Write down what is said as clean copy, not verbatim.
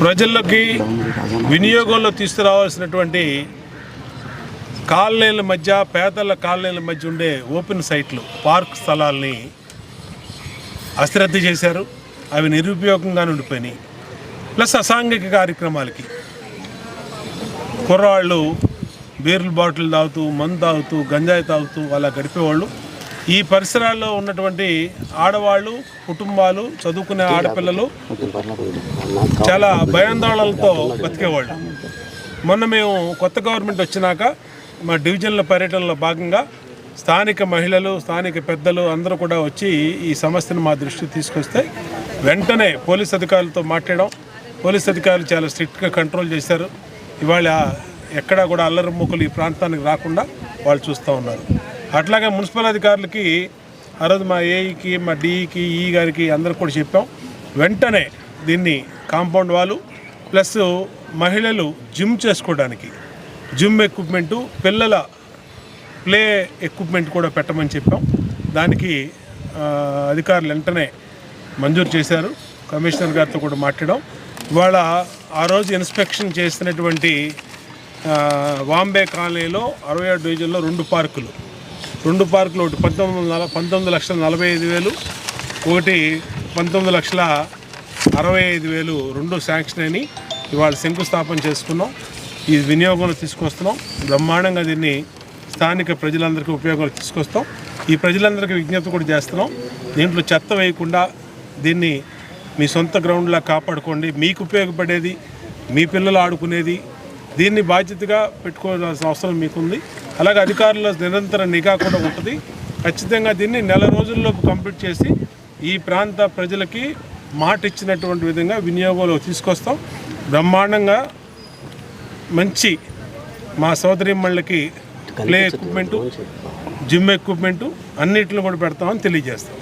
ప్రజల్లోకి వినియోగంలో తీసుకురావాల్సినటువంటి కాలనీల మధ్య, పేదల కాలనీల మధ్య ఉండే ఓపెన్ సైట్లు, పార్క్ స్థలాల్ని అశ్రద్ధ చేశారు. అవి నిరుపయోగంగా ఉండిపోయినాయి. ప్లస్ అసాంఘిక కార్యక్రమాలకి కుర్రవాళ్ళు బీర్లు బాటిల్ తాగుతూ, మందు తాగుతూ, గంజాయి తాగుతూ అలా గడిపేవాళ్ళు. ఈ పరిసరాల్లో ఉన్నటువంటి ఆడవాళ్ళు, కుటుంబాలు, చదువుకునే ఆడపిల్లలు చాలా భయాందోళనలతో బతికేవాళ్ళు. మొన్న మేము కొత్త గవర్నమెంట్ వచ్చినాక మా డివిజన్ల పర్యటనలో భాగంగా స్థానిక మహిళలు, స్థానిక పెద్దలు అందరూ కూడా వచ్చి ఈ సమస్యను మా దృష్టికి తీసుకొస్తే వెంటనే పోలీస్ అధికారులతో మాట్లాడడం. పోలీస్ అధికారులు చాలా స్ట్రిక్ట్గా కంట్రోల్ చేశారు. ఇవాళ ఎక్కడా కూడా అల్లరి మూకలు ఈ ప్రాంతానికి రాకుండా వాళ్ళు చూస్తూ ఉన్నారు. అట్లాగే మున్సిపల్ అధికారులకి ఆ రోజు మా ఏఈకి, మా డిఈకి, ఈ గారికి అందరికి కూడా చెప్పాం. వెంటనే దీన్ని కాంపౌండ్ వాళ్ళు ప్లస్ మహిళలు జిమ్ చేసుకోవడానికి జిమ్ ఎక్విప్మెంటు, పిల్లల ప్లే ఎక్విప్మెంట్ కూడా పెట్టమని చెప్పాం. దానికి అధికారులు వెంటనే మంజూరు చేశారు. కమిషనర్ గారితో కూడా మాట్లాడాం. ఇవాళ ఆ రోజు ఇన్స్పెక్షన్ చేసినటువంటి వాంబే కాలనీలో 67 డివిజన్లో 2 పార్కులు, ఒకటి 19,45,000, ఒకటి 19,65,000 2 శాంక్షన్ అని ఇవాళ శంకుస్థాపన చేసుకున్నాం. ఈ వినియోగంలో తీసుకొస్తున్నాం. బ్రహ్మాండంగా దీన్ని స్థానిక ప్రజలందరికీ ఉపయోగాలు తీసుకొస్తాం. ఈ ప్రజలందరికీ విజ్ఞప్తి కూడా చేస్తున్నాం. దీంట్లో చెత్త వేయకుండా దీన్ని మీ సొంత గ్రౌండ్లా కాపాడుకోండి. మీకు ఉపయోగపడేది, మీ పిల్లలు ఆడుకునేది, దీన్ని బాధ్యతగా పెట్టుకోవాల్సిన అవసరం మీకుంది. అలాగే అధికారుల నిరంతర నిఘా కూడా ఉంటుంది. ఖచ్చితంగా దీన్ని 1 రోజుల్లోపు కంప్లీట్ చేసి ఈ ప్రాంత ప్రజలకి మాట ఇచ్చినటువంటి విధంగా వినియోగంలో తీసుకొస్తాం. బ్రహ్మాండంగా మంచి మా సోదరిమ్మళ్ళకి ప్లే ఎక్విప్మెంటు, జిమ్ ఎక్విప్మెంటు అన్నిటిని కూడా పెడతామని తెలియజేస్తాం.